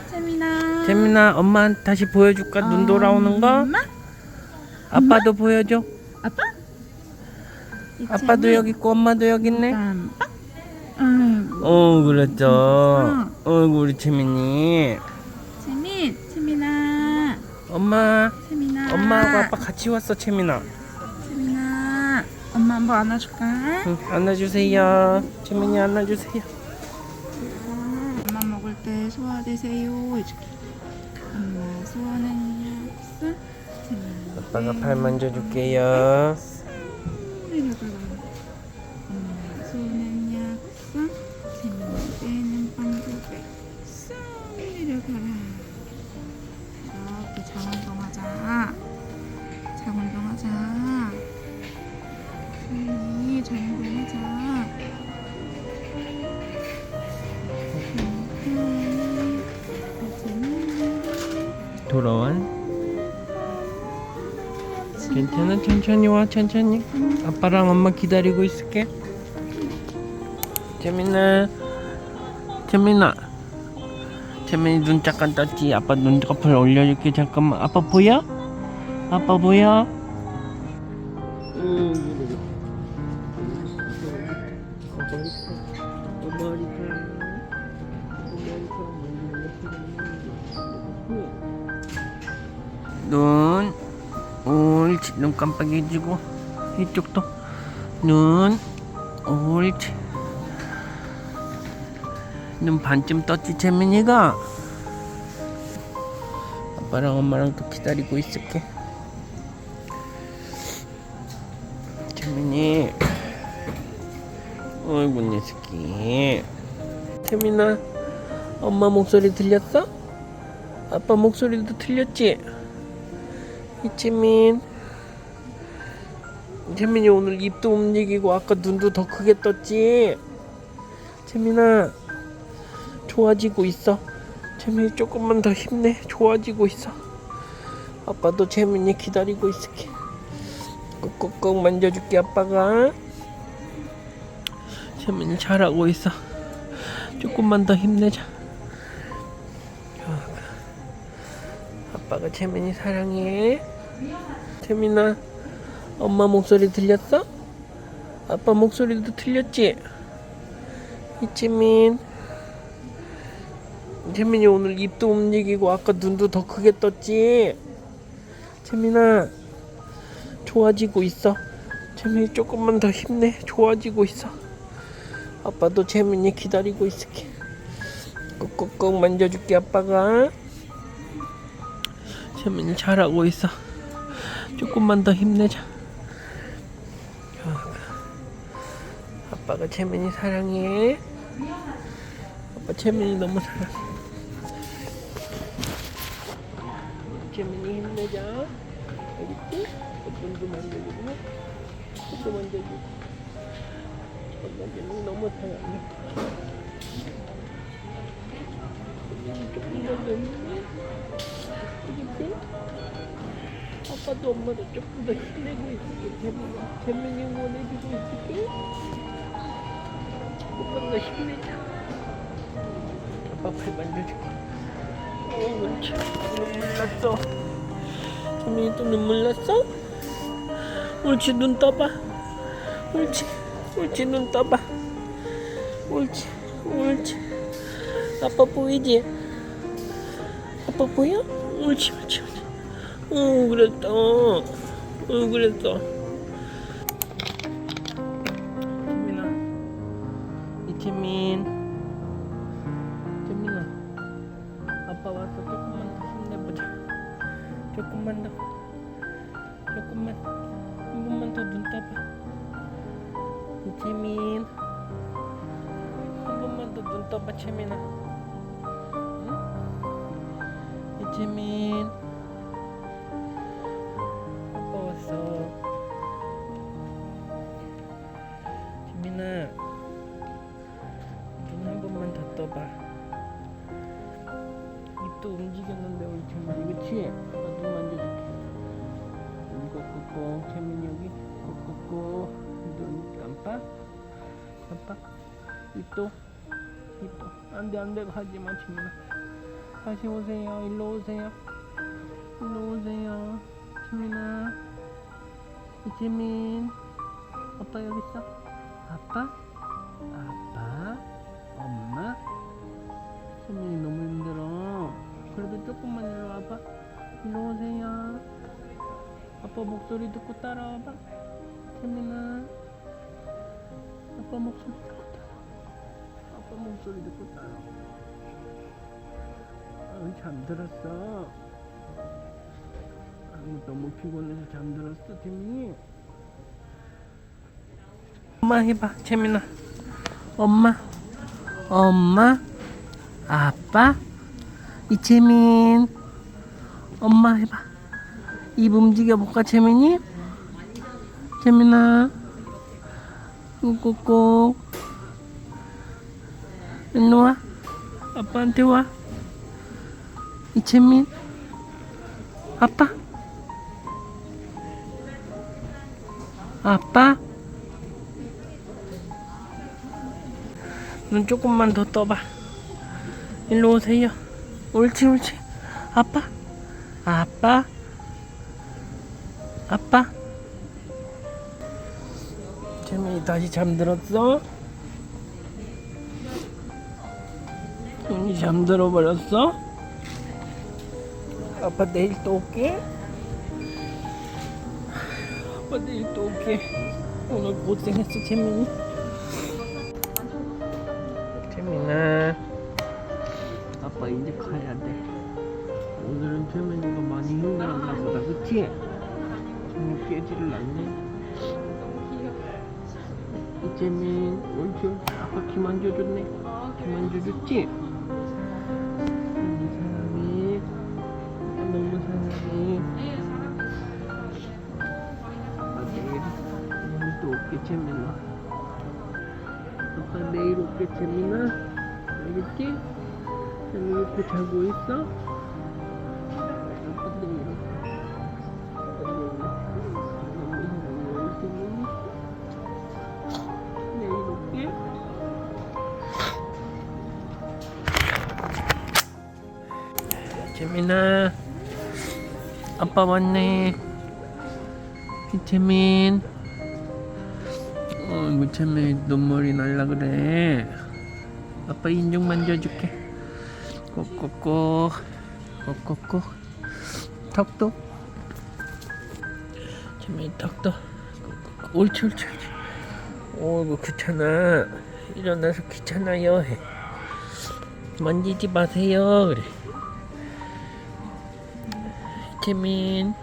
재민아. 재민아, 엄마 다시 보여줄까? 눈 돌아오는 거? 엄마? 아빠도 보여줘. 아빠? 아빠도 여기 있고 엄마도 여기 있네. 깜빡. 아이고. 그렇죠. 우리 재민이. 재민아. 엄마, 재민아. 엄마하고 아빠 같이 왔어, 재민아. 재민아. 엄마 한번 안아줄까? 응, 안아주세요. 재민이 안아주세요. 엄마 먹을 때 소화되세요 해줄게. 엄마 소화는 약속. 재민이. 아빠가 발 만져줄게요. 내려가라. 엄마 손은 약속. 재민이 빼는 방구배. 쏙 내려가라. 이렇게 장 운동하자. 장 운동하자. 재민이 장 운동하자. 돌아온. 괜찮아, 천천히 와, 천천히. 아빠랑 엄마 기다리고 있을게. 재민아, 재민이 눈 잠깐 떴지. 아빠 눈꺼풀 올려줄게. 잠깐만. 아빠 보여? 아빠 보여? 눈, 옳지. 눈 깜빡해지고 이쪽도 눈, 옳지. 눈 반쯤 떴지, 재민이가. 아빠랑 엄마랑 또 기다리고 있을게. 재민이, 어이구 내 새끼. 재민아, 엄마 목소리 들렸어? 아빠 목소리도 들렸지? 이재민, 재민이 오늘 입도 움직이고 아까 눈도 더 크게 떴지? 재민아, 좋아지고 있어. 재민이 조금만 더 힘내. 좋아지고 있어. 아빠도 재민이 기다리고 있을게. 꾹꾹꾹 만져줄게. 아빠가. 재민이 잘하고 있어. 조금만 더 힘내자. 아빠가 재민이 사랑해. 재민아, 엄마 목소리 들렸어? 아빠 목소리도 들렸지? 이재민, 재민이 오늘 입도 움직이고 아까 눈도 더 크게 떴지? 재민아, 좋아지고 있어. 재민이 조금만 더 힘내. 좋아지고 있어. 아빠도 재민이 기다리고 있을게. 꾹꾹꾹 만져줄게. 아빠가. 재민이 잘하고 있어. 조금만 더 힘내자. 아빠가 재민이 사랑해. 아빠 재민이 너무 사랑해. 재민이 힘내자. 알겠지? 눈도 만져주고, 코도 만져주고. 엄마 재민이 너무 사랑해. 조금만 더 힘내. 알겠지? 아빠도 엄마도 조금 더 힘내고 있을게. 재민이 응원해주고 있을게. 조금 더 힘내자. 아빠 팔 만져줄게. 옳지. 눈물 났어. 재민이 또 눈물 났어? 옳지. 눈 떠봐. 옳지. 눈 떠봐. 옳지. 아빠 보이지? 아빠 보여? 옳지. 그랬어. 재민아, 재민아, 아빠 와서 조금만 더 힘내보자. 조금만, 한 번만 더 눈 떠봐. 이재민, 한 번만 더 눈 떠봐, 재민아. 응? 이재민. 재민아, 눈 한 번만 더 떠봐. 입도 움직였는데 우리 재민이, 그치? 아빠 눈 만져줄게. 눈 꾹꾹꾹. 재민이 여기 꾹꾹꾹. 눈 깜빡. 입도. 안돼 하지마 재민아. 다시 오세요. 일로 오세요. 일로 오세요. 재민아. 이재민. 아빠 여기 있어. 아빠? 아빠? 엄마? 재민이 너무 힘들어. 그래도 조금만 일로 와봐. 일로 오세요. 아빠 목소리 듣고 따라와봐. 재민아. 아빠 목소리 듣고 따라와. 아빠 목소리 듣고 따라와. 잠들었어. 너무 피곤해서 잠들었어, 재민이. 엄마 해봐, 재민아. 엄마. 엄마. 아빠. 이재민. 엄마 해봐. 입 움직여볼까, 재민이? 재민아. 꾹꾹꾹. 일로와. 아빠한테 와. 이재민. 아빠. 아빠. 눈 조금만 더 떠봐. 일로 오세요. 옳지 옳지. 아빠. 아빠. 아빠. 재민이 다시 잠들었어? 재민이 잠들어 버렸어? 아빠 내일 또 올게. 아빠 내일 또 올게. 오늘 고생했어, 재민이. 재민아, 아빠 이제 가야 돼. 오늘은 재민이가 많이 힘들었나 보다, 그치? 재민이 깨지를 않네. 이재민, 옳지 옳지. 아빠 귀 만져줬네. 귀 만져줬지? 너무 사랑해. 너무 사랑해. 아빠 내일 또 올게, 재민아. 아빠 내일 올게, 재민아. 알겠지? 재민 이렇게 자고 있어? 아빠 내일 올게. 아빠 내일 올게. 내일 올게. 재민아, 아빠 왔네. 재민. 뭐 재민 눈물이 날라 그래. 아빠 인중 만져줄게. 꼭꼭꼭. 꼭꼭꼭. 턱도. 재민이 턱도. 꼭꼭꼭. 옳지 옳지 옳지. 오이고 귀찮아. 일어나서 귀찮아요 해. 만지지 마세요 그래. 재민.